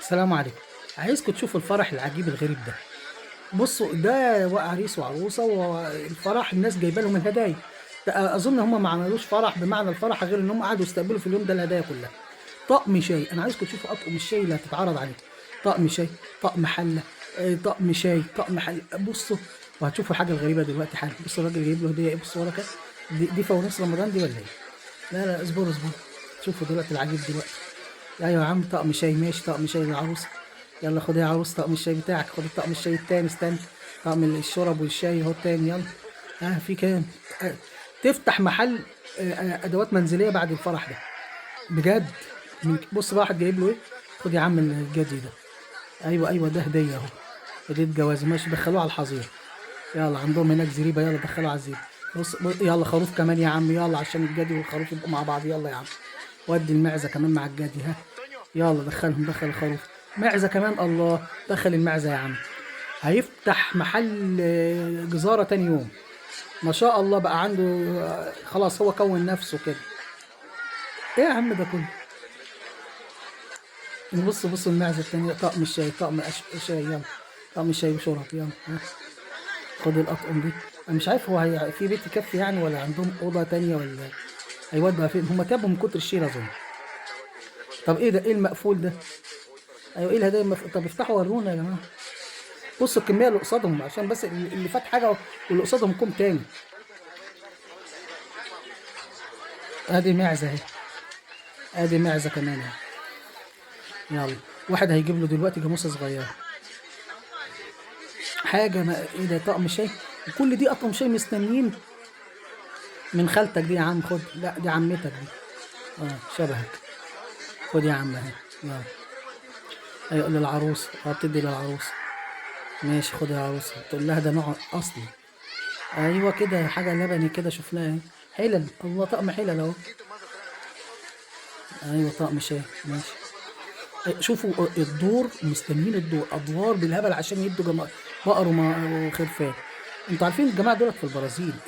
السلام عليكم. عايزكم تشوفوا الفرح العجيب الغريب ده. بصوا، ده عريس وعروسه، والفرح الناس جايبه لهم الهدايا. ده اظن هم ما عملوش فرح بمعنى الفرح غير ان هم قعدوا يستقبلوا في اليوم ده الهدايا كلها. طقم شاي، انا عايزكم تشوفوا اطقم الشاي اللي هتتعرض عليكم. طقم شاي، طقم حله، طقم شاي، طقم حله. بصوا، وهتشوفوا الحاجه الغريبه دلوقتي حالا. بصوا الراجل جايب له هديه ايه، بصوا ورا كده. دي فوانيس رمضان دي ولا ايه؟ لا لا، اصبروا اصبروا. شوفوا دلوقتي العجيب دلوقتي. ايوه يا عم، طقم شاي ماشي، طقم شاي للعروسه. يلا خد يا عروس طقم الشاي بتاعك، خد الطقم الشاي التاني، استنى. طقم الشرب والشاي اهو التاني، يلا. ها في كام؟ آه، تفتح محل ادوات منزليه بعد الفرح ده. بجد. بص بقى واحد جايب له ايه. خد يا عم الجدي ده. ايوه ايوه، ده هديه اهو. هديه جواز، ماشي، دخلوه على الحظيره. يلا عندهم هناك زريبه، يلا دخلوه على الزريبه. يلا خروف كمان يا عم، يلا عشان الجدي والخروف يبقوا مع بعض، يلا يا عم. ودي المعزه كمان مع الجدي، ها. يلا دخلهم، دخل الخروف. معزه كمان، الله، دخل المعزه يا عم. هيفتح محل جزاره تاني يوم. ما شاء الله بقى عنده. خلاص هو كون نفسه كده. ايه يا عم ده كله. بص بص، المعزه التانيه طقم الشاي، طقم شاي، يلا. طقم الشاي وشرب، يلا ها. خد الأطقم دي. أنا مش عارف هو في بيت يكفي يعني، ولا عندهم أوضة تانية، ولا هيودوا فين؟ هم تعبوا من كتر الشيل أظن. طب إيه ده؟ إيه المقفول ده؟ أيوه، إيه الهدايا المقفول؟ طب افتحوا ورونا يا جماعة. بصوا الكمية اللي قصادهم، عشان بس اللي فات حاجة واللي قصادهم كوم تاني. أدي معزة أهي. أدي معزة كمان أهي. يلا. واحد هيجيب له دلوقتي جاموسة صغيرة. حاجة ما إيه ده، طقم شاي. وكل دي أطقم شاي مستنيين. من خالتك دي يا عم، خد. لا دي عمتك دي. شبهك. خد يا عم أهي. يلا. أيوة للعروس، بتدي للعروس. ماشي، خد يا عروس، تقول لها ده نوع أصلي. أيوة كده، حاجة لبني كده شفناها أهي. حلل، الله، طقم حلل أهو. أيوة طقم شاي، ماشي. شوفوا الدور، مستنيين الدور أدوار بالهبل عشان يدوا بقر وخرفان. انتوا عارفين الجماعة دولت في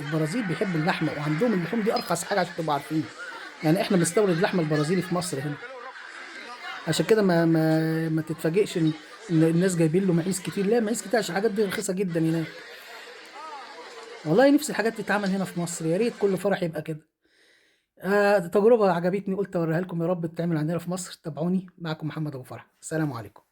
البرازيل بيحبوا اللحمة، وعندهم اللحوم دي أرخص حاجة عشان تبقوا عارفين. يعني احنا بنستورد اللحمة البرازيلي في مصر هنا. عشان كده ما تتفاجئش ان الناس جايبين له معيز كتير. لا، معيز كتير عشان الحاجات دي رخيصة جدا هناك. والله نفسي الحاجات دي تتعمل هنا في مصر، يا ريت كل فرح يبقى كده. تجربة عجبتني، قلت اوريها لكم، يا رب تتعمل عندنا في مصر. تابعوني، معكم محمد ابو فرح، السلام عليكم.